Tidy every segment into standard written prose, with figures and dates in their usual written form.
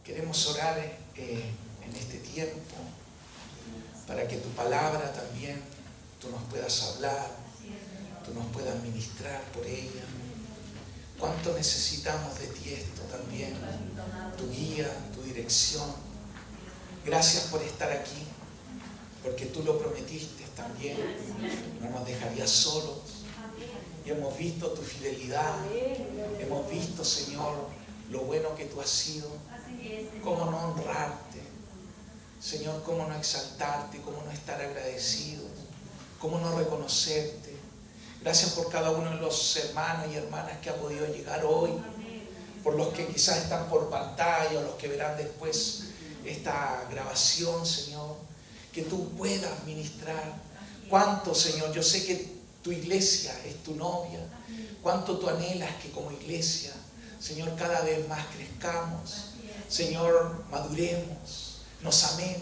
Queremos orar en este tiempo para que tu palabra también tú nos puedas hablar, tú nos puedas ministrar por ella. Cuánto necesitamos de ti esto también, tu guía, tu dirección. Gracias por estar aquí, porque tú lo prometiste también, no nos dejarías solos. Y hemos visto tu fidelidad, hemos visto, Señor, lo bueno que tú has sido, cómo no honrarte, Señor, cómo no exaltarte, cómo no estar agradecidos, cómo no reconocerte. Gracias por cada uno de los hermanos y hermanas que ha podido llegar hoy, por los que quizás están por pantalla o los que verán después esta grabación, Señor, que tú puedas ministrar. Cuánto, Señor, yo sé que tu iglesia es tu novia, cuánto tú anhelas que como iglesia, Señor, cada vez más crezcamos, Señor, maduremos, nos amemos,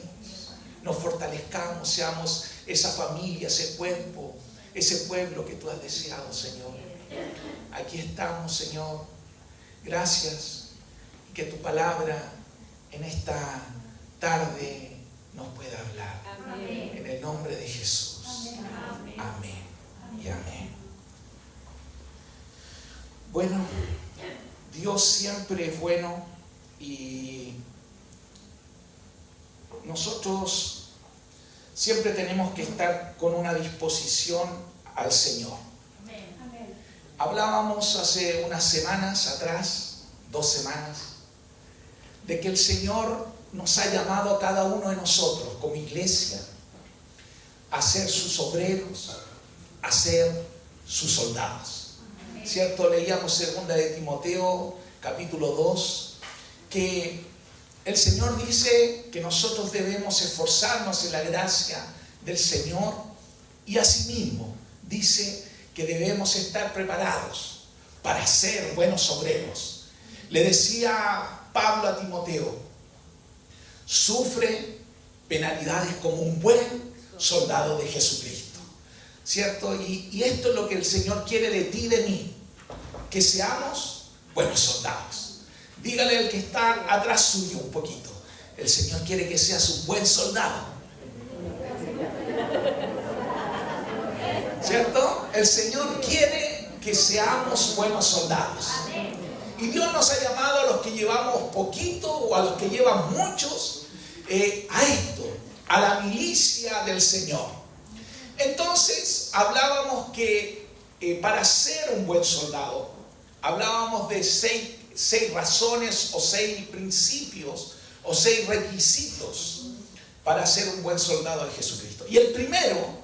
nos fortalezcamos, seamos esa familia, ese cuerpo, ese pueblo que tú has deseado, Señor. Aquí estamos, Señor. Gracias. Que tu palabra en esta tarde nos pueda hablar. Amén. En el nombre de Jesús. Amén. Amén. Y amén. Bueno, Dios siempre es bueno y nosotros siempre tenemos que estar con una disposición al Señor. Amén. Hablábamos hace unas semanas atrás, 2 semanas, de que el Señor nos ha llamado a cada uno de nosotros como iglesia a ser sus obreros, a ser sus soldados. Amén. ¿Cierto? Leíamos 2 de Timoteo, capítulo 2, que el Señor dice que nosotros debemos esforzarnos en la gracia del Señor y asimismo dice que debemos estar preparados para ser buenos obreros. Le decía Pablo a Timoteo, sufre penalidades como un buen soldado de Jesucristo, ¿cierto? Y esto es lo que el Señor quiere de ti y de mí, que seamos buenos soldados. Dígale al que está atrás suyo un poquito, el Señor quiere que seas un buen soldado, ¿cierto? El Señor quiere que seamos buenos soldados. Y Dios nos ha llamado a los que llevamos poquito o a los que llevan muchos a esto, a la milicia del Señor. Entonces hablábamos que para ser un buen soldado, hablábamos de 6 razones o 6 principios o 6 requisitos para ser un buen soldado de Jesucristo. Y el primero,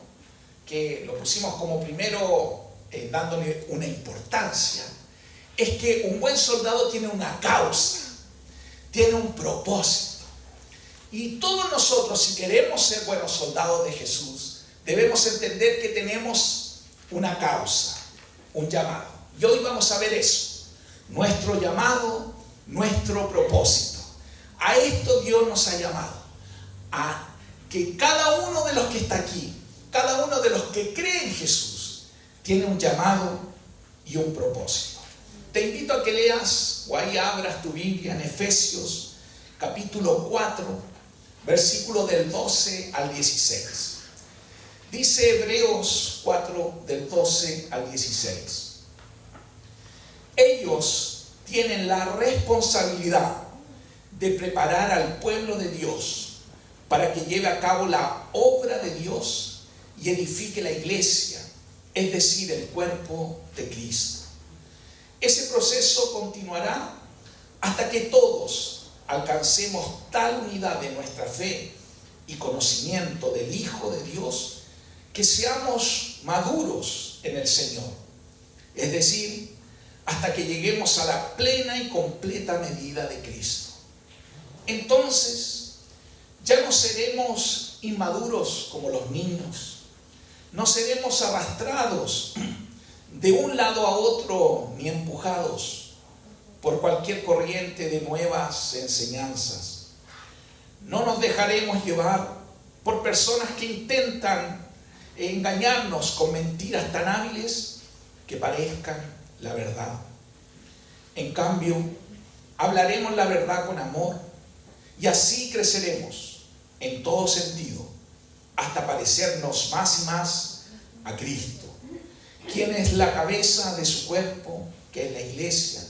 que lo pusimos como primero dándole una importancia, es que un buen soldado tiene una causa, tiene un propósito. Y todos nosotros, si queremos ser buenos soldados de Jesús, debemos entender que tenemos una causa, un llamado. Y hoy vamos a ver eso, nuestro llamado, nuestro propósito. A esto Dios nos ha llamado, a que cada uno de los que está aquí, cada uno de los que cree en Jesús, tiene un llamado y un propósito. Te invito a que leas o ahí abras tu Biblia en Efesios capítulo 4, versículo del 12 al 16. Dice Hebreos 4, del 12 al 16. Ellos tienen la responsabilidad de preparar al pueblo de Dios para que lleve a cabo la obra de Dios y edifique la iglesia, es decir, el cuerpo de Cristo. Ese proceso continuará hasta que todos alcancemos tal unidad de nuestra fe y conocimiento del Hijo de Dios que seamos maduros en el Señor. Es decir, hasta que lleguemos a la plena y completa medida de Cristo. Entonces, ya no seremos inmaduros como los niños, no seremos arrastrados de un lado a otro ni empujados por cualquier corriente de nuevas enseñanzas. No nos dejaremos llevar por personas que intentan engañarnos con mentiras tan hábiles que parezcan la verdad. En cambio, hablaremos la verdad con amor, Y así creceremos en todo sentido, hasta parecernos más y más a Cristo, quien es la cabeza de su cuerpo, que es la iglesia.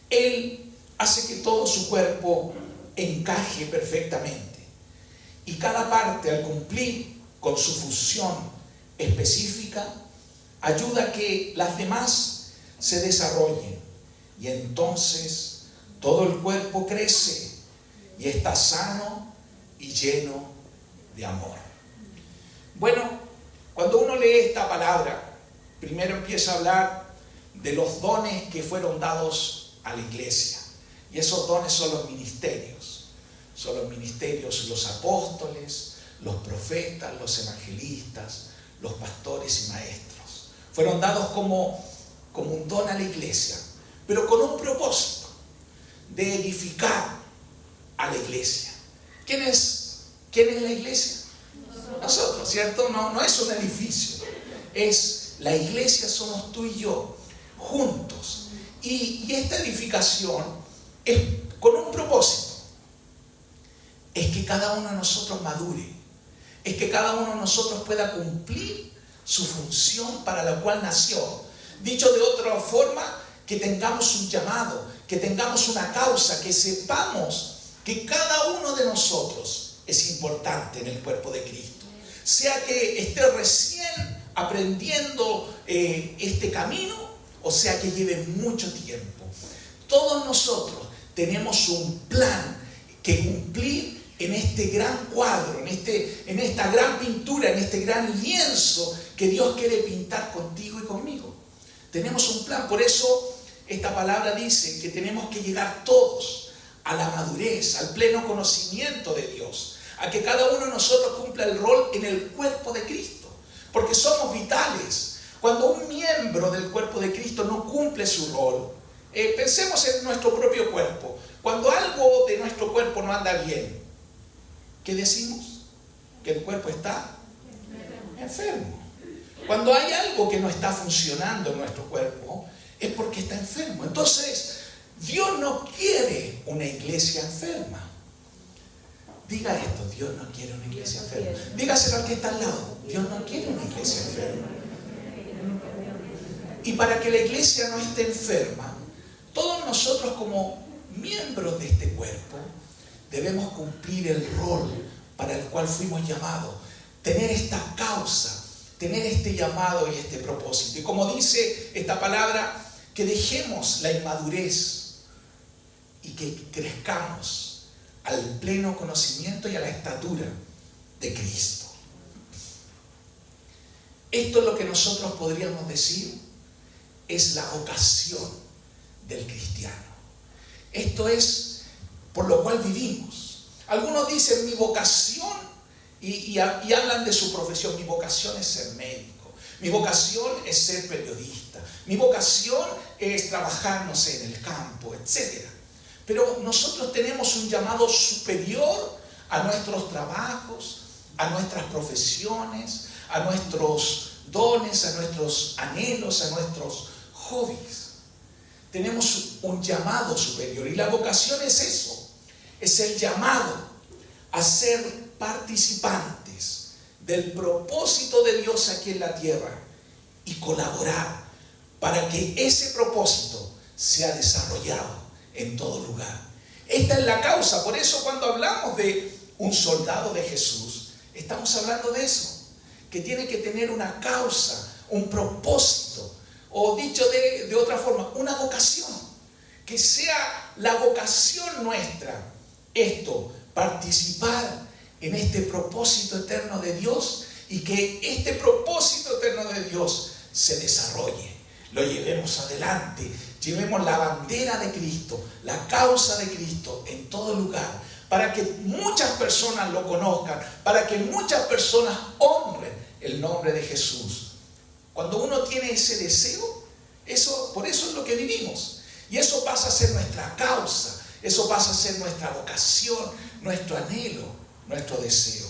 Él hace que todo su cuerpo encaje perfectamente. Y cada parte, al cumplir con su función específica, ayuda a que las demás se desarrollen. Y entonces todo el cuerpo crece y está sano y lleno de amor. Bueno, cuando uno lee esta palabra, primero empieza a hablar de los dones que fueron dados a la iglesia. Y esos dones son los ministerios. Son los ministerios, los apóstoles, los profetas, los evangelistas, los pastores y maestros. Fueron dados como un don a la iglesia, pero con un propósito de edificar a la iglesia. ¿Quién es la iglesia? Nosotros, ¿cierto? No es un edificio. La iglesia somos tú y yo, juntos. Y esta edificación es con un propósito. Es que cada uno de nosotros madure. Es que cada uno de nosotros pueda cumplir su función para la cual nació. Dicho de otra forma, que tengamos un llamado, que tengamos una causa, que sepamos que cada uno de nosotros es importante en el cuerpo de Cristo. Sea que esté recién aprendiendo este camino, o sea que lleve mucho tiempo. Todos nosotros tenemos un plan que cumplir en este gran cuadro, en esta gran pintura, en este gran lienzo que Dios quiere pintar contigo y conmigo. Tenemos un plan, por eso esta palabra dice que tenemos que llegar todos a la madurez, al pleno conocimiento de Dios, a que cada uno de nosotros cumpla el rol en el cuerpo de Cristo, porque somos vitales. Cuando un miembro del cuerpo de Cristo no cumple su rol, pensemos en nuestro propio cuerpo. Cuando algo de nuestro cuerpo no anda bien, ¿qué decimos? Que el cuerpo está enfermo. Cuando hay algo que no está funcionando en nuestro cuerpo, es porque está enfermo. Entonces, Dios no quiere una iglesia enferma. Diga esto: Dios no quiere una iglesia enferma. Dígaselo al que está al lado: Dios no quiere una iglesia enferma. Y para que la iglesia no esté enferma, todos nosotros como miembros de este cuerpo debemos cumplir el rol para el cual fuimos llamados, tener esta causa, tener este llamado y este propósito. Y como dice esta palabra, que dejemos la inmadurez y que crezcamos al pleno conocimiento y a la estatura de Cristo. Esto es lo que nosotros podríamos decir es la vocación del cristiano. Esto es por lo cual vivimos. Algunos dicen mi vocación y hablan de su profesión. Mi vocación es ser médico. Mi vocación es ser periodista. Mi vocación es trabajar, no sé, en el campo, etc. Pero nosotros tenemos un llamado superior a nuestros trabajos, a nuestras profesiones, a nuestros dones, a nuestros anhelos, a nuestros hobbies. Tenemos un llamado superior y la vocación es eso, es el llamado a ser participantes del propósito de Dios aquí en la tierra y colaborar para que ese propósito sea desarrollado en todo lugar. Esta es la causa. Por eso cuando hablamos de un soldado de Jesús, estamos hablando de eso, que tiene que tener una causa, un propósito, o dicho de otra forma, una vocación, que sea la vocación nuestra, esto, participar en este propósito eterno de Dios y que este propósito eterno de Dios se desarrolle, lo llevemos adelante, llevemos la bandera de Cristo, la causa de Cristo en todo lugar, para que muchas personas lo conozcan, para que muchas personas honren el nombre de Jesús. Cuando uno tiene ese deseo, por eso es lo que vivimos. Y eso pasa a ser nuestra causa, eso pasa a ser nuestra vocación, nuestro anhelo, nuestro deseo.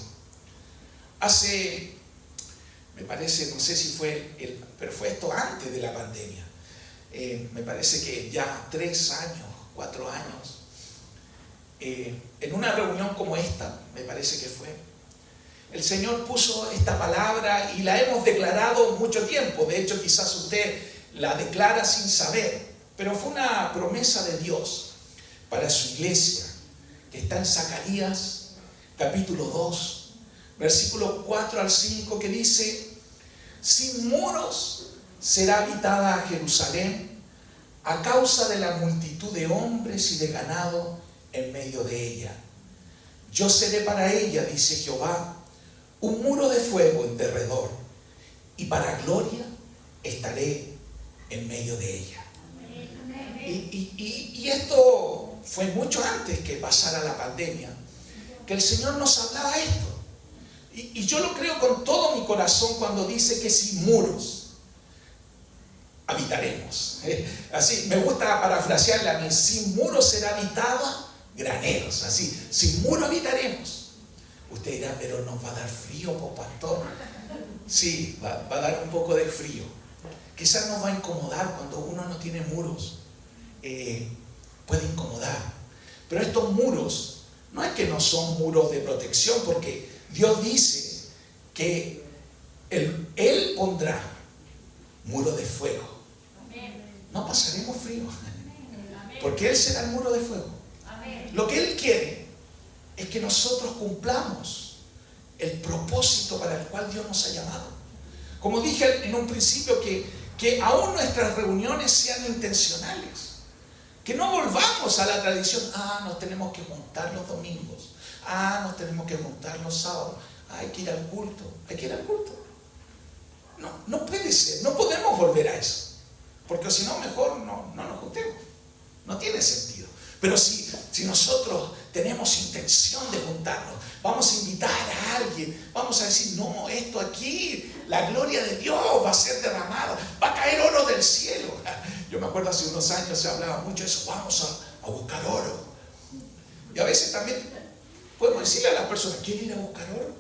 Me parece, no sé si pero fue esto antes de la pandemia. Me parece que ya 3 años, 4 años, en una reunión como esta, me parece que fue, el Señor puso esta palabra y la hemos declarado mucho tiempo. De hecho, quizás usted la declara sin saber, pero fue una promesa de Dios para su iglesia, que está en Zacarías, capítulo 2, versículo 4 al 5, que dice: sin muros será habitada Jerusalén, a causa de la multitud de hombres y de ganado en medio de ella. Yo seré para ella, dice Jehová, un muro de fuego en derredor, y para gloria estaré en medio de ella. Y esto fue mucho antes que pasara la pandemia, que el Señor nos hablaba esto. Y yo lo creo con todo mi corazón cuando dice que sin muros habitaremos. Así, me gusta parafrasearle a mí: sin muros será habitada graneros. Así, sin muros habitaremos. Usted dirá: pero nos va a dar frío, pastor. Sí, va a dar un poco de frío. Quizás nos va a incomodar cuando uno no tiene muros. Puede incomodar. Pero estos muros no es que no son muros de protección, porque Dios dice que Él pondrá muro de fuego. No pasaremos frío, porque Él será el muro de fuego. Lo que Él quiere es que nosotros cumplamos el propósito para el cual Dios nos ha llamado. Como dije en un principio, que aún nuestras reuniones sean intencionales. Que no volvamos a la tradición: nos tenemos que juntar los domingos, nos tenemos que juntar los sábados, hay que ir al culto, No puede ser, no podemos volver a eso, porque si no, mejor no nos juntemos. No tiene sentido. Pero si nosotros tenemos intención de juntarnos, vamos a invitar a alguien, vamos a decir: no, esto aquí, la gloria de Dios va a ser derramada, va a caer oro del cielo. Yo me acuerdo hace unos años se hablaba mucho de eso: vamos a buscar oro. Y a veces también podemos decirle a las personas: ¿quiere ir a buscar oro?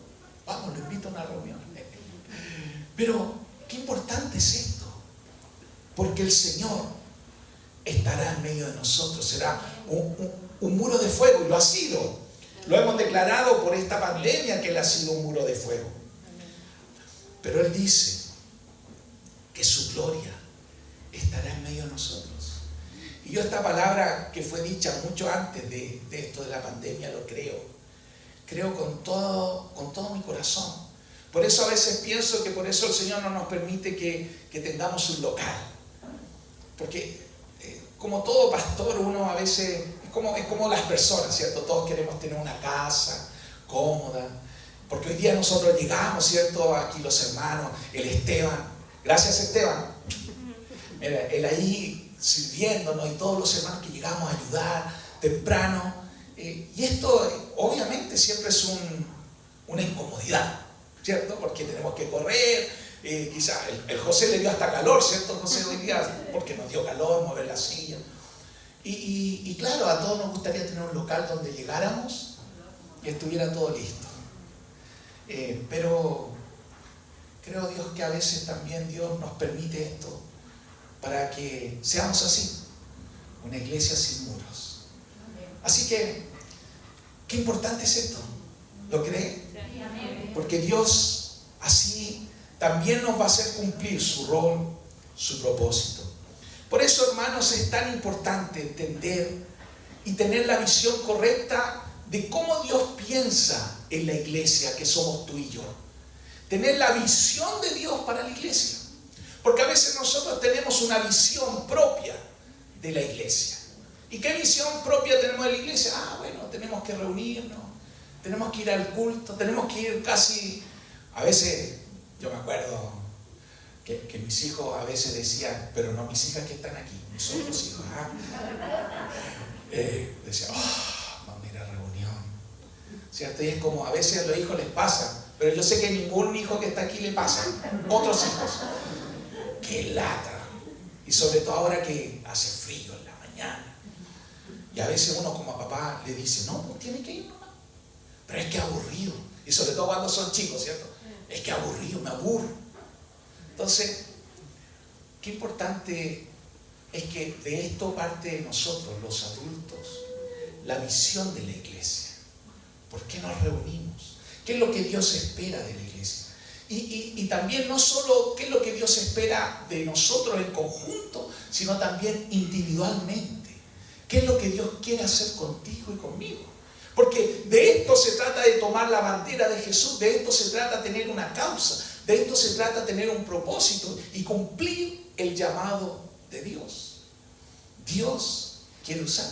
Vamos, lo invito a una reunión. Pero qué importante es esto, porque el Señor estará en medio de nosotros, será un muro de fuego, y lo ha sido. Lo hemos declarado por esta pandemia que Él ha sido un muro de fuego. Pero Él dice que su gloria estará en medio de nosotros. Y yo esta palabra que fue dicha mucho antes de esto de la pandemia lo creo con todo mi corazón. Por eso a veces pienso que por eso el Señor no nos permite que tengamos un local, porque como todo pastor, uno a veces es como las personas, ¿cierto? Todos queremos tener una casa cómoda, porque hoy día nosotros llegamos, ¿cierto? Aquí los hermanos, el Esteban, gracias Esteban, mira, él ahí sirviéndonos, y todos los hermanos que llegamos a ayudar temprano, y esto obviamente siempre es una incomodidad, ¿cierto? Porque tenemos que correr. Quizás el José le dio hasta calor, ¿cierto? José hoy día, porque nos dio calor mover la silla. Y claro, a todos nos gustaría tener un local donde llegáramos y estuviera todo listo. Pero creo, Dios, que a veces también Dios nos permite esto para que seamos así, una iglesia sin muros. Así que, qué importante es esto. ¿Lo cree? Porque Dios así también nos va a hacer cumplir su rol, su propósito. Por eso, hermanos, es tan importante entender y tener la visión correcta de cómo Dios piensa en la iglesia que somos tú y yo. Tener la visión de Dios para la iglesia. Porque a veces nosotros tenemos una visión propia de la iglesia. ¿Y qué visión propia tenemos de la iglesia? Bueno, tenemos que reunirnos, tenemos que ir al culto, tenemos que ir casi, a veces. Yo me acuerdo que mis hijos a veces decían: pero no mis hijas que están aquí, mis otros hijos. Decían: vamos a ir a reunión, ¿cierto? Y es como a veces a los hijos les pasa, pero yo sé que ningún hijo que está aquí le pasa. Otros hijos, ¡qué lata! Y sobre todo ahora que hace frío en la mañana. Y a veces uno como papá le dice: no, pues tiene que ir nomás. Pero es que aburrido. Y sobre todo cuando son chicos, ¿cierto? Es que aburrido, me aburro. Entonces, qué importante es que de esto parte de nosotros, los adultos, la visión de la iglesia. ¿Por qué nos reunimos? ¿Qué es lo que Dios espera de la iglesia? Y también no solo qué es lo que Dios espera de nosotros en conjunto, sino también individualmente. ¿Qué es lo que Dios quiere hacer contigo y conmigo? Porque de esto se trata de tomar la bandera de Jesús, de esto se trata de tener una causa, de esto se trata de tener un propósito y cumplir el llamado de Dios. Dios quiere usar.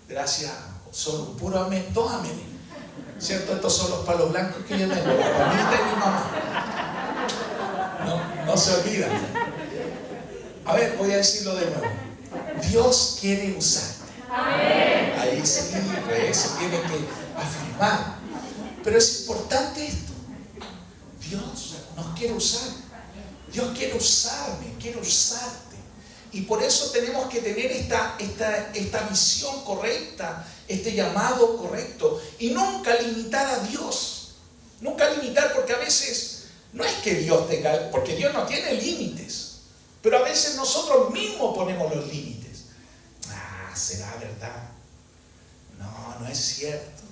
Gracias, solo un puro amén, dos amén. ¿Cierto? Estos son los palos blancos que yo tengo, la mamita y mi mamá. No se olvidan. A ver, voy a decirlo de nuevo. Dios quiere usarte. Ahí sí, pues se tiene que afirmar. Pero es importante esto. Dios nos quiere usar. Dios quiere usarme, quiere usarte. Y por eso tenemos que tener esta visión correcta, este llamado correcto. Y nunca limitar a Dios. Nunca limitar, porque a veces no es que Dios tenga, porque Dios no tiene límites. Pero a veces nosotros mismos ponemos los límites. ¿Será verdad? No es cierto.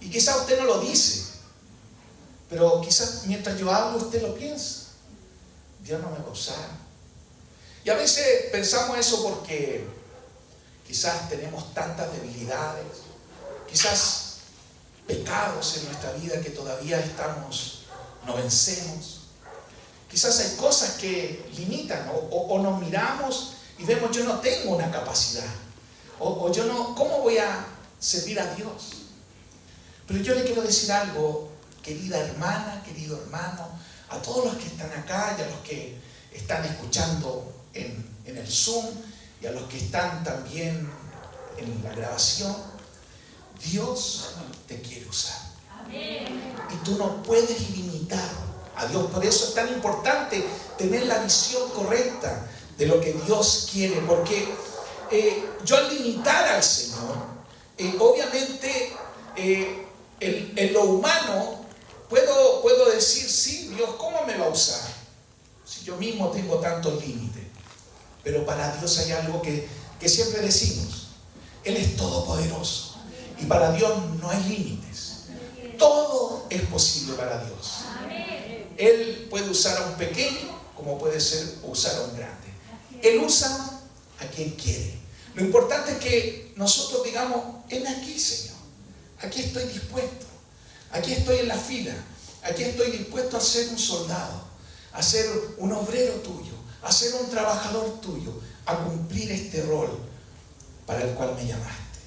Y quizás usted no lo dice, pero quizás mientras yo hablo usted lo piensa. Dios no me va a usar. Y a veces pensamos eso porque quizás tenemos tantas debilidades, quizás pecados en nuestra vida que todavía no vencemos. Quizás hay cosas que limitan o nos miramos y vemos, yo no tengo una capacidad. O yo no, ¿cómo voy a servir a Dios? Pero yo le quiero decir algo, querida hermana, querido hermano, a todos los que están acá y a los que están escuchando en el Zoom y a los que están también en la grabación. Dios te quiere usar. Y tú no puedes limitar a Dios. Por eso es tan importante tener la visión correcta de lo que Dios quiere, porque yo al limitar al Señor, obviamente en lo humano puedo decir, sí, Dios, ¿cómo me va a usar? Si yo mismo tengo tantos límites. Pero para Dios hay algo que siempre decimos: Él es todopoderoso y para Dios no hay límites. Todo es posible para Dios. Él puede usar a un pequeño como puede usar a un grande. Él usa a quien quiere. Lo importante es que nosotros digamos: heme aquí, Señor. Aquí estoy dispuesto. Aquí estoy en la fila. Aquí estoy dispuesto a ser un soldado, a ser un obrero tuyo, a ser un trabajador tuyo, a cumplir este rol para el cual me llamaste.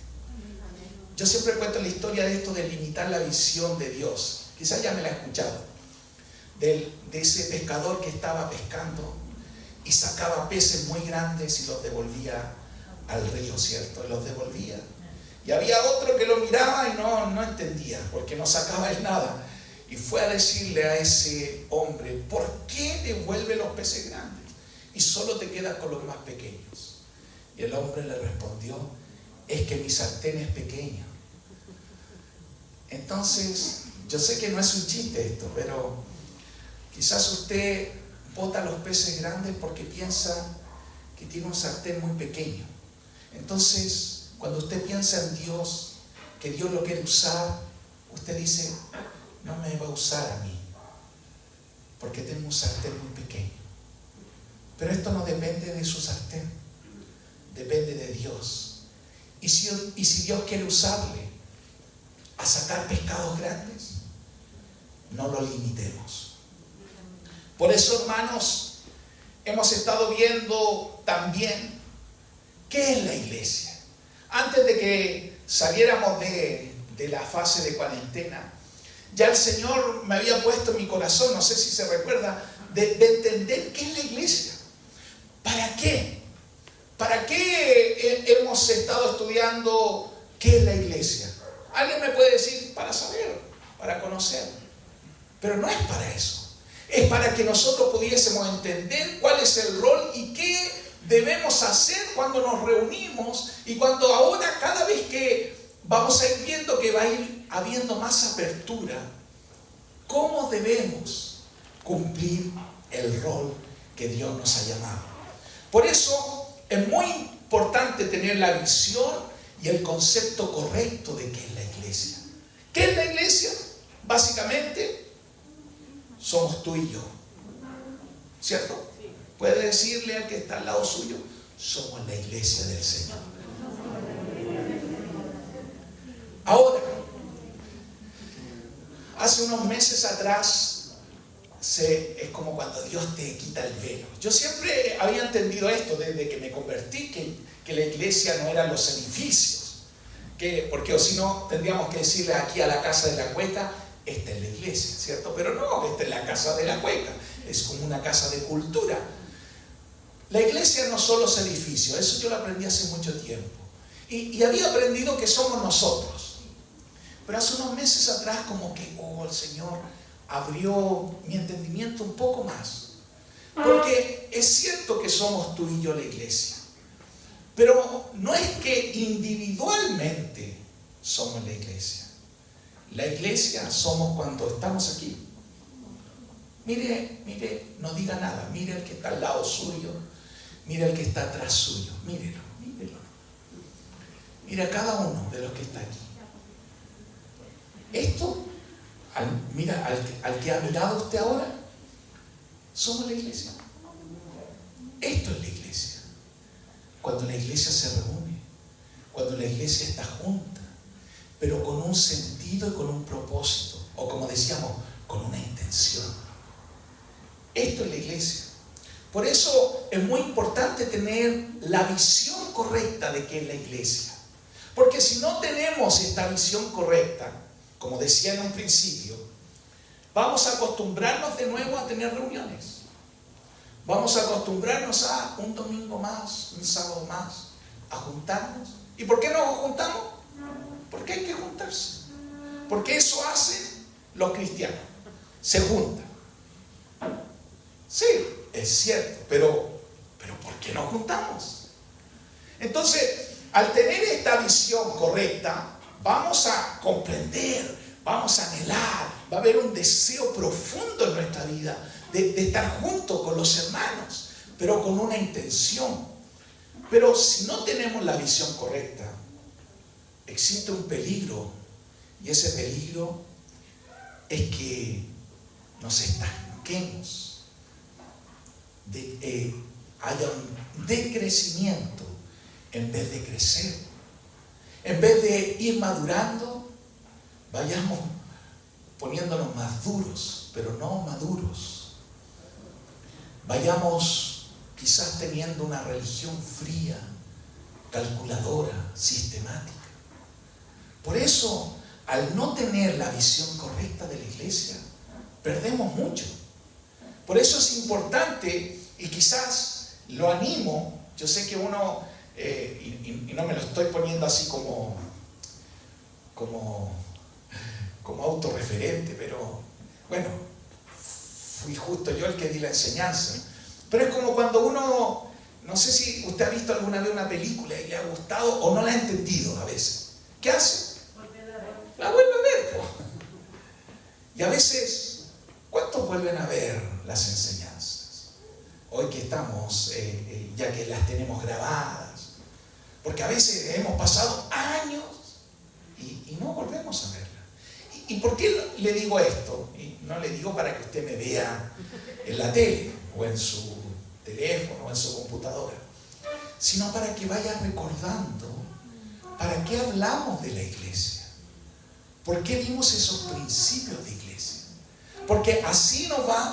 Yo siempre cuento la historia de esto de limitar la visión de Dios. Quizás ya me la he escuchado. De ese pescador que estaba pescando y sacaba peces muy grandes y los devolvía al río, ¿cierto? Los devolvía. Y había otro que lo miraba y no entendía, porque no sacaba él nada. Y fue a decirle a ese hombre: ¿por qué devuelve los peces grandes y solo te quedas con los más pequeños? Y el hombre le respondió: es que mi sartén es pequeña. Entonces, yo sé que no es un chiste esto, pero quizás usted bota los peces grandes porque piensa que tiene un sartén muy pequeño. Entonces, cuando usted piensa en Dios, que Dios lo quiere usar, usted dice: no me va a usar a mí, porque tengo un sartén muy pequeño. Pero esto no depende de su sartén, depende de Dios. Y si Dios quiere usarle a sacar pescados grandes, no lo limitemos. Por eso, hermanos, hemos estado viendo también qué es la iglesia. Antes de que saliéramos de la fase de cuarentena, ya el Señor me había puesto en mi corazón, no sé si se recuerda, de entender qué es la iglesia. ¿Para qué? ¿Para qué hemos estado estudiando qué es la iglesia? Alguien me puede decir: para saber, para conocer. Pero no es para eso. Es para que nosotros pudiésemos entender cuál es el rol y qué debemos hacer cuando nos reunimos, y cuando ahora, cada vez que vamos a ir viendo que va a ir habiendo más apertura, cómo debemos cumplir el rol que Dios nos ha llamado. Por eso es muy importante tener la visión y el concepto correcto de qué es la iglesia. ¿Qué es la iglesia? Básicamente, somos tú y yo. ¿Cierto? Puede decirle al que está al lado suyo, somos la iglesia del Señor. Ahora, hace unos meses atrás, es como cuando Dios te quita el velo. Yo siempre había entendido esto desde que me convertí, que la iglesia no eran los edificios, porque o si no tendríamos que decirle aquí a la casa de la cueca, esta es la iglesia, ¿cierto? Pero no, esta es la casa de la cueca, es como una casa de cultura. La iglesia no son los edificios, eso yo lo aprendí hace mucho tiempo. Y había aprendido que somos nosotros. Pero hace unos meses atrás como que, el Señor abrió mi entendimiento un poco más. Porque es cierto que somos tú y yo la iglesia. Pero no es que individualmente somos la iglesia. La iglesia somos cuando estamos aquí. Mire, no diga nada. Mire al que está al lado suyo. Mire al que está atrás suyo. Mírelo. Mire a cada uno de los que está aquí. Esto, al que ha mirado usted ahora, somos la iglesia. Esto es la iglesia. Cuando la iglesia se reúne, cuando la iglesia está junta, pero con un sentido y con un propósito, o como decíamos, con una intención. Esto es la iglesia. Por eso es muy importante tener la visión correcta de qué es la iglesia. Porque si no tenemos esta visión correcta, como decía en un principio, vamos a acostumbrarnos de nuevo a tener reuniones. Vamos a acostumbrarnos a un domingo más, un sábado más, a juntarnos. ¿Y por qué no nos juntamos? Porque hay que juntarse. Porque eso hacen los cristianos. Se juntan. Sí, es cierto, pero ¿por qué nos juntamos? Entonces, al tener esta visión correcta, vamos a comprender, vamos a anhelar, va a haber un deseo profundo en nuestra vida de estar juntos con los hermanos, pero con una intención. Pero si no tenemos la visión correcta, existe un peligro, y ese peligro es que nos estanquemos, haya un decrecimiento en vez de crecer. En vez de ir madurando, vayamos poniéndonos más duros, pero no maduros. Vayamos quizás teniendo una religión fría, calculadora, sistemática. Por eso, al no tener la visión correcta de la iglesia, perdemos mucho. Por eso es importante, y quizás lo animo, yo sé que uno, y no me lo estoy poniendo así como autorreferente, pero bueno, fui justo yo el que di la enseñanza. Pero es como cuando uno, no sé si usted ha visto alguna vez una película y le ha gustado o no la ha entendido a veces. ¿Qué hace? La vuelve a ver, po. Y a veces, ¿cuántos vuelven a ver las enseñanzas? Hoy que estamos, ya que las tenemos grabadas. Porque a veces hemos pasado años y no volvemos a verla. ¿Y por qué le digo esto? Y no le digo para que usted me vea en la tele, o en su teléfono, o en su computadora, sino para que vaya recordando para qué hablamos de la iglesia. ¿Por qué vimos esos principios de iglesia? Porque así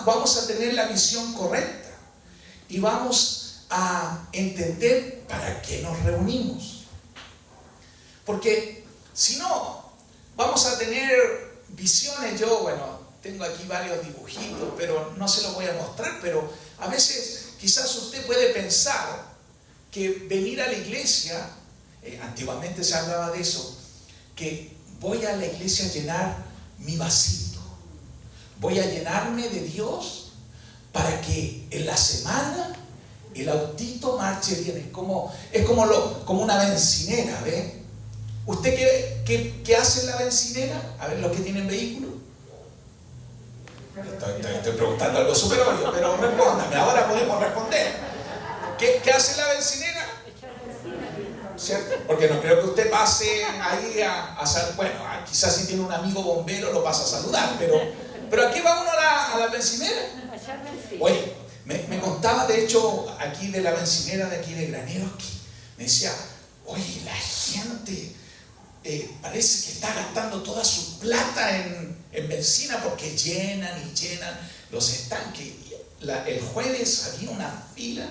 vamos a tener la visión correcta y vamos a entender para qué nos reunimos. Porque si no, vamos a tener visiones. Yo, tengo aquí varios dibujitos, pero no se los voy a mostrar, pero a veces quizás usted puede pensar que venir a la iglesia, antiguamente se hablaba de eso, que voy a la iglesia a llenar mi vasito, voy a llenarme de Dios para que en la semana el autito marche bien. Es como una bencinera, ¿ve? ¿Usted qué hace en la bencinera? A ver, los que tienen vehículo. Estoy preguntando algo súper obvio, pero respóndame, ahora podemos responder. ¿Qué hace la bencinera? ¿cierto? Porque no creo que usted pase ahí bueno, quizás si tiene un amigo bombero lo pasa a saludar, pero ¿a qué va uno a la bencinera? Oye, me contaba de hecho aquí de la bencinera de aquí de Graneros, que me decía, oye, la gente parece que está gastando toda su plata en benzina porque llenan y llenan los estanques. El jueves había una fila,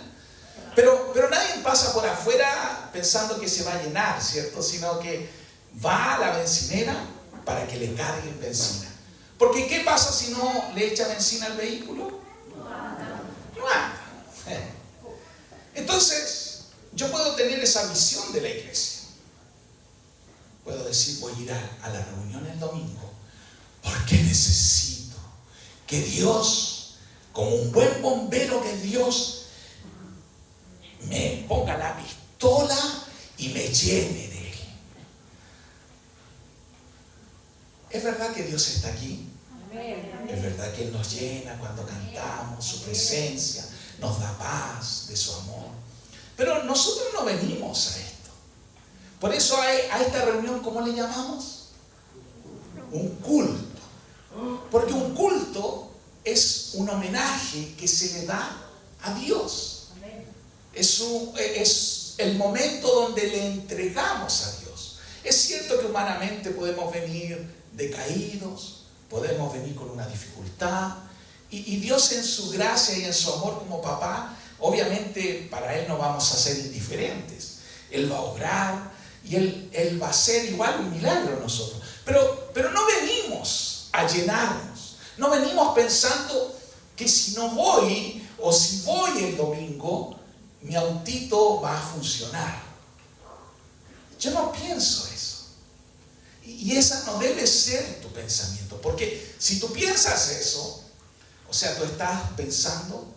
pero nadie pasa por afuera pensando que se va a llenar, ¿cierto? Sino que va a la bencinera para que le carguen benzina. Porque ¿qué pasa si no le echa benzina al vehículo? No anda. Entonces, yo puedo tener esa visión de la iglesia. Puedo decir, voy a ir a la reunión el domingo porque necesito que Dios, como un buen bombero que Dios, me ponga la pistola y me llene de Él. ¿Es verdad que Dios está aquí? Es verdad que Él nos llena cuando cantamos, su presencia nos da paz de su amor. Pero nosotros no venimos a esto. Por eso a esta reunión, ¿cómo le llamamos? Un culto. Porque un culto es un homenaje que se le da a Dios. Es el momento donde le entregamos a Dios. Es cierto que humanamente podemos venir decaídos, podemos venir con una dificultad, y Dios en su gracia y en su amor como papá, obviamente para Él no vamos a ser indiferentes. Él va a obrar y Él va a hacer igual un milagro a nosotros. Pero no venimos a llenarnos, no venimos pensando que si no voy o si voy el domingo, mi autito va a funcionar. Yo no pienso eso. Y esa no debe ser tu pensamiento. Porque si tú piensas eso, o sea, tú estás pensando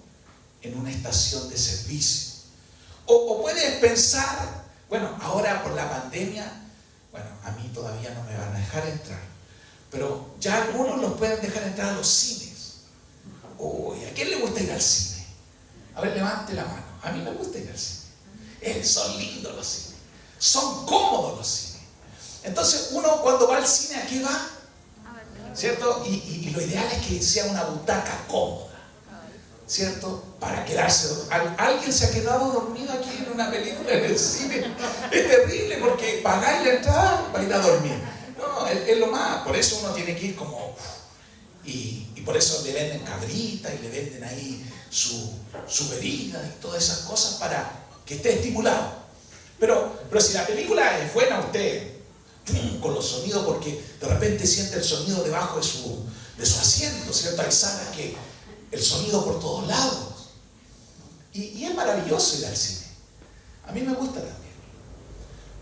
en una estación de servicio. O puedes pensar, bueno, ahora por la pandemia, bueno, a mí todavía no me van a dejar entrar, pero ya algunos los pueden dejar entrar a los cines. Uy, ¿a quién le gusta ir al cine? A ver, levante la mano. A mí me gusta ir al cine. Son lindos los cines. Son cómodos los cines. Entonces, uno cuando va al cine, ¿a qué va? ¿Cierto? Y lo ideal es que sea una butaca cómoda, ¿cierto? Para quedarse. ¿Alguien se ha quedado dormido aquí en una película en el cine? Es terrible porque pagáis la entrada para ir a dormir. No, es lo más. Por eso uno tiene que ir como... Y por eso le venden cabrita y le venden ahí su bebida y todas esas cosas para que esté estimulado. Pero si la película es buena, usted con los sonidos, porque de repente siente el sonido debajo de su asiento, ¿cierto? Hay salas que el sonido por todos lados. Y es maravilloso ir al cine. A mí me gusta también.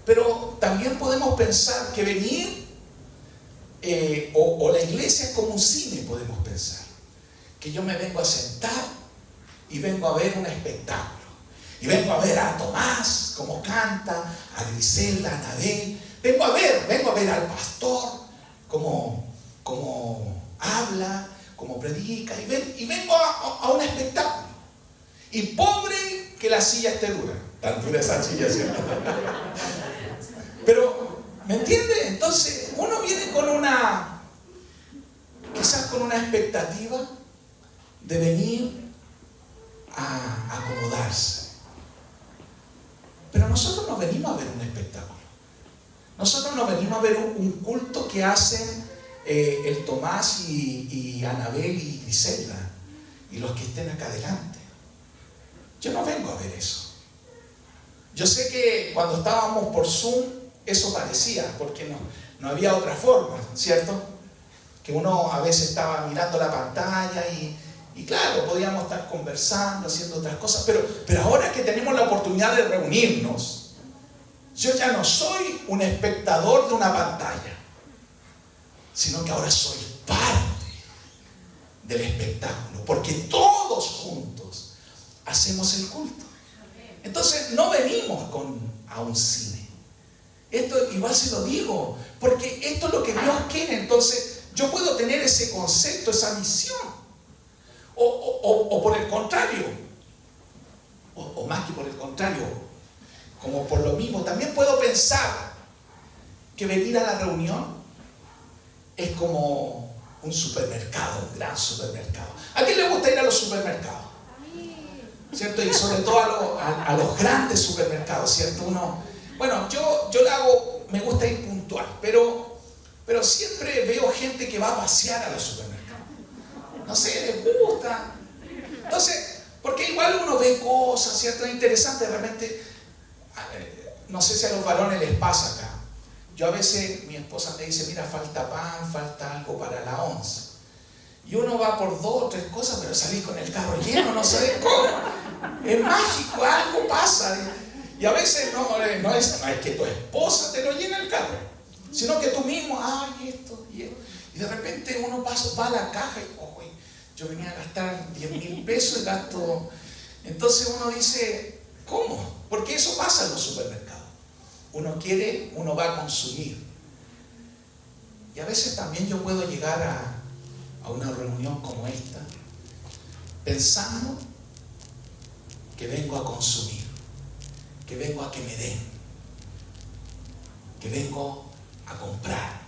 Pero también podemos pensar que venir o la iglesia es como un cine, podemos pensar. Que yo me vengo a sentar y vengo a ver un espectáculo. Y vengo a ver a Tomás, cómo canta, a Griselda, a Anabel. Vengo a ver al pastor, cómo habla, cómo predica. Y vengo a un espectáculo. Y pobre que la silla esté dura. Tan dura esa silla, ¿cierto? Pero, ¿me entiende? Entonces, uno viene quizás con una expectativa de venir a acomodarse. Pero nosotros no venimos a ver un espectáculo. Nosotros no venimos a ver un culto que hacen el Tomás y Anabel y Griselda y los que estén acá adelante. Yo no vengo a ver eso. Yo sé que cuando estábamos por Zoom eso parecía, porque no había otra forma, ¿cierto? Que uno a veces estaba mirando la pantalla y claro, podíamos estar conversando, haciendo otras cosas, pero ahora que tenemos la oportunidad de reunirnos, yo ya no soy un espectador de una pantalla, sino que ahora soy parte del espectáculo, porque todos juntos hacemos el culto. Entonces no venimos a un cine. Esto igual se lo digo, porque esto es lo que Dios quiere. Entonces yo puedo tener ese concepto, esa visión. O por el contrario, o más que por el contrario, como por lo mismo, también puedo pensar que venir a la reunión es como un supermercado, un gran supermercado. ¿A quién le gusta ir a los supermercados? ¿Cierto? Y sobre todo a los grandes supermercados, ¿cierto? Bueno, yo le hago, me gusta ir puntual, pero siempre veo gente que va a pasear a los supermercados. No sé, les gusta. Entonces, porque igual uno ve cosas, ¿cierto? Es interesante, de repente, no sé si a los varones les pasa acá. Yo a veces, mi esposa me dice, mira, falta pan, falta algo para la once. Y uno va por 2 o 3 cosas, pero salís con el carro lleno, no sabes cómo. Es mágico, algo pasa. Y a veces no es que tu esposa te lo llena el carro, sino que tú mismo, ay, esto y esto. Y de repente uno va a la caja y, oh, yo venía a gastar 10,000 pesos y gasto. Entonces uno dice, ¿cómo? Porque eso pasa en los supermercados. Uno va a consumir. Y a veces también yo puedo llegar a una reunión como esta pensando que vengo a consumir, que vengo a que me den, que vengo a comprar.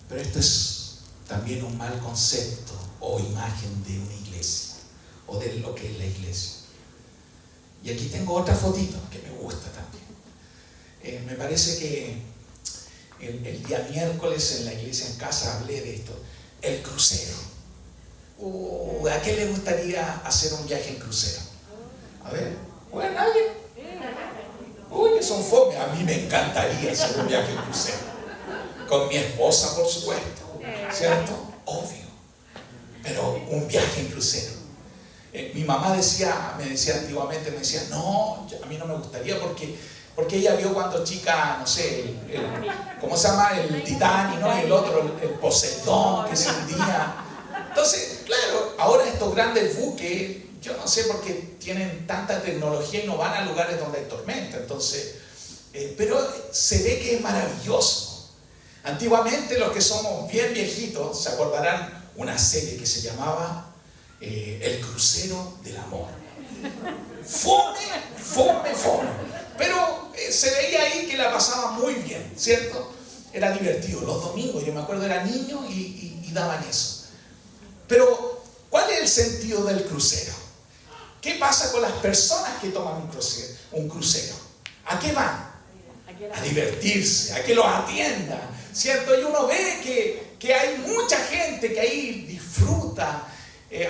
Pero esto es también un mal concepto o imagen de una iglesia o de lo que es la iglesia. Y aquí tengo otra fotito que me gusta también. Me parece que el día miércoles en la iglesia en casa hablé de esto, el crucero. ¿A qué le gustaría hacer un viaje en crucero? A ver, ¿a nadie? Uy, que son fome. A mí me encantaría hacer un viaje en crucero. Con mi esposa, por supuesto. ¿Cierto? Obvio. Pero un viaje en crucero. Mi mamá me decía antiguamente, no, a mí no me gustaría porque ella vio cuando chica, no sé, ¿cómo se llama? El Titanic, ¿no? Y el otro, el Poseidón, que se hundía. Entonces, claro, ahora estos grandes buques, yo no sé por qué tienen tanta tecnología y no van a lugares donde hay tormenta. Entonces, pero se ve que es maravilloso. Antiguamente, los que somos bien viejitos se acordarán una serie que se llamaba El Crucero del Amor. Fome. Pero se veía ahí que la pasaba muy bien, ¿cierto? Era divertido. Los domingos, yo me acuerdo, era niño y daban eso. Pero, ¿cuál es el sentido del crucero? ¿Qué pasa con las personas que toman un crucero? ¿A qué van? A divertirse, a que los atiendan, ¿cierto? Y uno ve que hay mucha gente que ahí disfruta.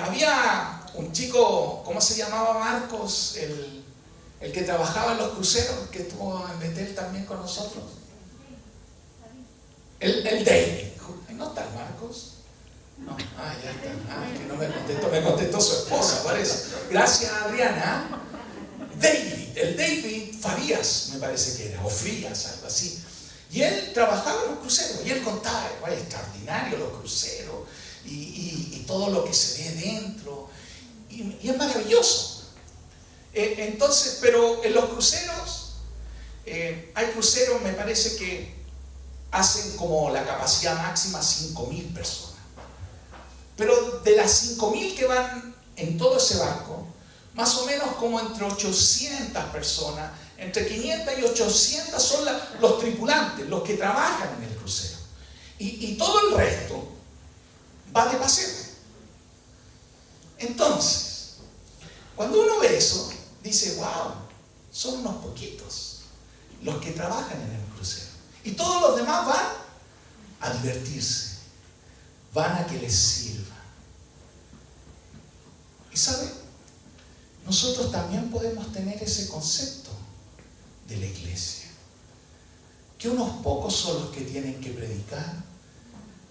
Había un chico, ¿cómo se llamaba? Marcos, el que trabajaba en los cruceros, que estuvo en Betel también con nosotros. El David. ¿No está el Marcos? No, ya está. Que no me contestó su esposa, parece. Gracias, Adriana. El David Farías, me parece que era, o Frías, algo así. Y él trabajaba en los cruceros, y él contaba, es extraordinario los cruceros, y todo lo que se ve dentro, y es maravilloso. Entonces, pero en los cruceros, hay cruceros, me parece que hacen como la capacidad máxima 5,000 personas. Pero de las 5,000 que van en todo ese barco, más o menos como entre 800 personas, entre 500 y 800 son los tripulantes, los que trabajan en el crucero. Y todo el resto va de paseo. Entonces, cuando uno ve eso, dice, wow, son unos poquitos los que trabajan en el crucero. Y todos los demás van a divertirse, van a que les sirva. Y ¿sabe? Nosotros también podemos tener ese concepto de la iglesia. Que unos pocos son los que tienen que predicar,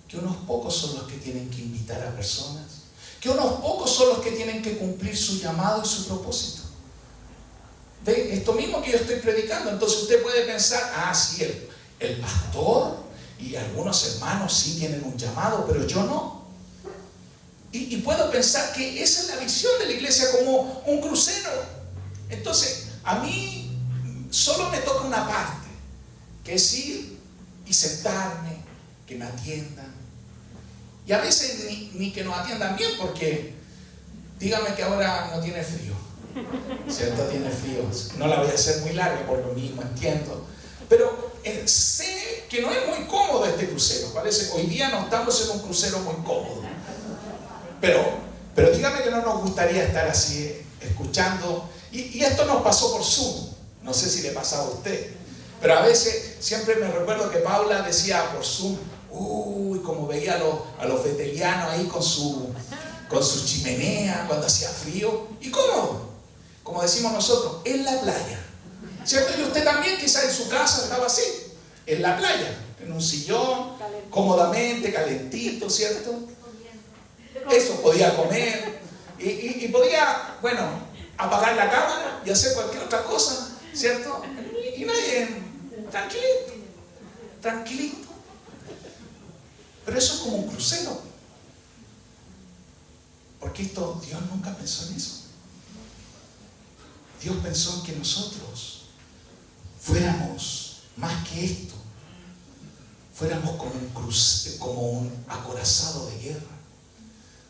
que unos pocos son los que tienen que invitar a personas, que unos pocos son los que tienen que cumplir su llamado y su propósito. ¿Ve? Esto mismo que yo estoy predicando. Entonces usted puede pensar, sí, el pastor y algunos hermanos sí tienen un llamado, pero yo no. Y puedo pensar que esa es la visión de la iglesia como un crucero. Entonces, a mí solo me toca una parte, que es ir y sentarme, que me atiendan. Y a veces ni que nos atiendan bien, porque dígame que ahora no tiene frío. ¿cierto? Tiene frío. No la voy a hacer muy larga por lo mismo, entiendo. Pero sé que no es muy cómodo este crucero. Parece, hoy día no estamos en un crucero muy cómodo. Pero dígame que no nos gustaría estar así, escuchando. Y esto nos pasó por Zoom. No sé si le pasaba a usted. Pero a veces, siempre me recuerdo que Paula decía por Zoom, uy, como veía a los vetelianos ahí con su chimenea cuando hacía frío. Y cómodo, como decimos nosotros, en la playa. ¿Cierto? Y usted también quizás en su casa estaba así, en la playa, en un sillón, cómodamente, calentito, ¿cierto? Eso, podía comer y podía, bueno, apagar la cámara y hacer cualquier otra cosa, ¿cierto? Y nadie, tranquilito. Pero eso es como un crucero. Porque Dios nunca pensó en eso. Dios pensó en que nosotros fuéramos más que esto. Fuéramos como un acorazado de guerra.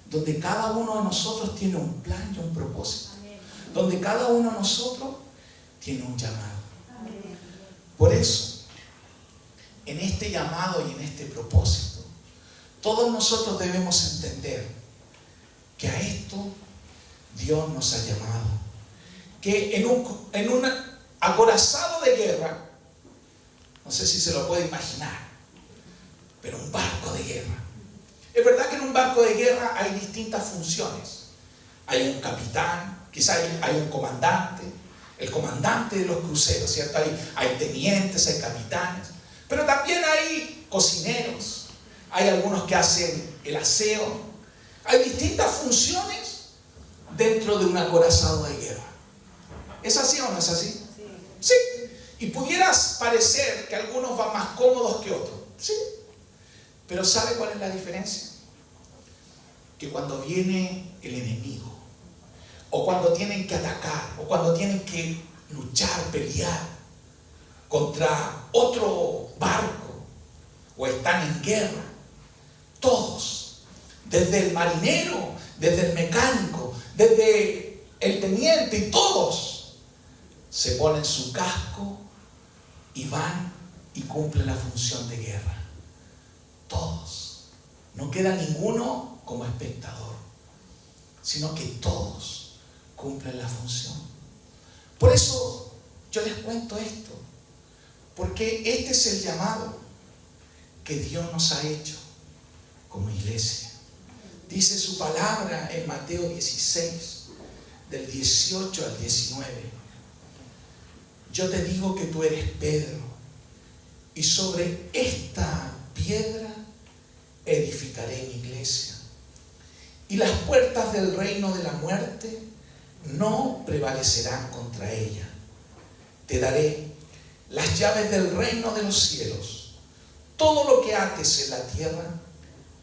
Donde cada uno de nosotros tiene un plan y un propósito. Donde cada uno de nosotros tiene un llamado. Por eso, en este llamado y en este propósito, todos nosotros debemos entender que a esto Dios nos ha llamado. Que en un acorazado de guerra, no sé si se lo puede imaginar, pero un barco de guerra. Es verdad que en un barco de guerra hay distintas funciones. Hay un capitán, quizá hay un comandante, el comandante de los cruceros, ¿cierto? Hay tenientes, hay capitanes, pero también hay cocineros, hay algunos que hacen el aseo. Hay distintas funciones dentro de un acorazado de guerra. ¿Es así o no es así? Sí. Y pudieras parecer que algunos van más cómodos que otros. Sí. Pero ¿sabe cuál es la diferencia? Que cuando viene el enemigo, o cuando tienen que atacar, o cuando tienen que luchar, pelear contra otro barco, o están en guerra, todos, desde el marinero, desde el mecánico, desde el teniente, y todos se ponen su casco y van y cumplen la función de guerra. Todos. No queda ninguno como espectador, sino que todos cumplen la función. Por eso yo les cuento esto, porque este es el llamado que Dios nos ha hecho como iglesia. Dice su palabra en Mateo 16, del 18 al 19. Yo te digo que tú eres Pedro, y sobre esta piedra edificaré mi iglesia, y las puertas del reino de la muerte no prevalecerán contra ella. Te daré las llaves del reino de los cielos. Todo lo que ates en la tierra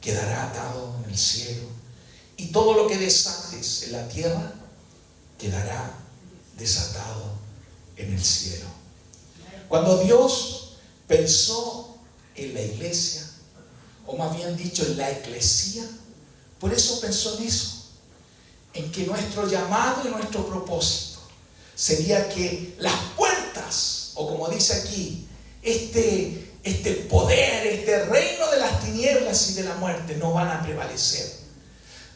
quedará atado en el cielo, y todo lo que desates en la tierra quedará desatado en el cielo. Cuando Dios pensó en la iglesia, o más bien dicho en la eclesía, por eso pensó en eso, en que nuestro llamado y nuestro propósito sería que las puertas, o como dice aquí, este poder, este reino de las tinieblas y de la muerte no van a prevalecer.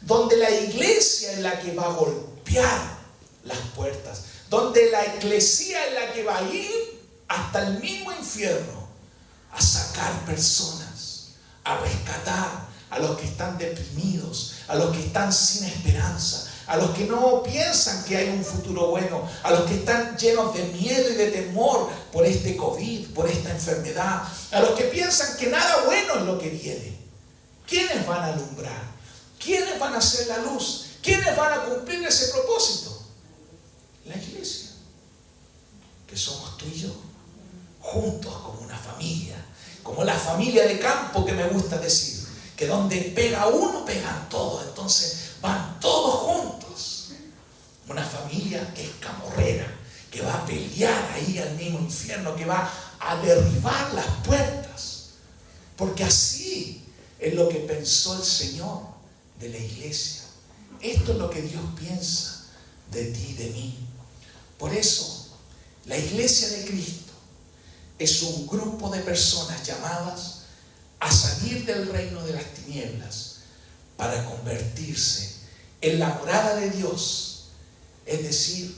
Donde la iglesia es la que va a golpear las puertas, donde la eclesía es la que va a ir hasta el mismo infierno a sacar personas, a rescatar a los que están deprimidos, a los que están sin esperanza, a los que no piensan que hay un futuro bueno, a los que están llenos de miedo y de temor por este COVID, por esta enfermedad, a los que piensan que nada bueno es lo que viene. ¿Quiénes van a alumbrar? ¿Quiénes van a hacer la luz? ¿Quiénes van a cumplir ese propósito? La iglesia, que somos tú y yo, juntos como una familia, como la familia de campo que me gusta decir, que donde pega uno, pegan todos, entonces van todos juntos. Una familia que es camorrera, que va a pelear ahí al mismo infierno, que va a derribar las puertas, porque así es lo que pensó el Señor de la iglesia. Esto es lo que Dios piensa de ti y de mí. Por eso, la Iglesia de Cristo es un grupo de personas llamadas a salir del reino de las tinieblas para convertirse en la morada de Dios, es decir,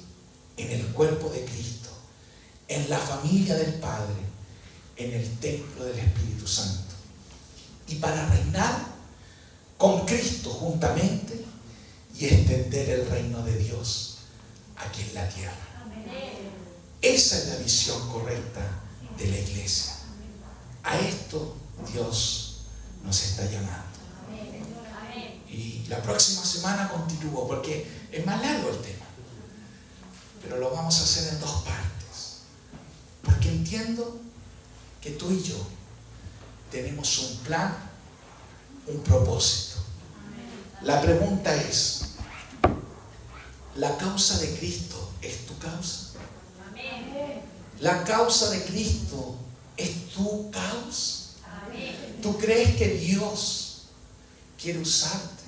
en el cuerpo de Cristo, en la familia del Padre, en el templo del Espíritu Santo, y para reinar con Cristo juntamente y extender el reino de Dios aquí en la tierra. Esa es la visión correcta de la iglesia. A esto Dios nos está llamando. Y la próxima semana continúo, porque es más largo el tema, pero lo vamos a hacer en 2 partes, porque entiendo que tú y yo tenemos un plan, un propósito. La pregunta es, ¿la causa de Cristo es tu causa? ¿La causa de Cristo es tu causa? ¿Tú crees que Dios quiere usarte?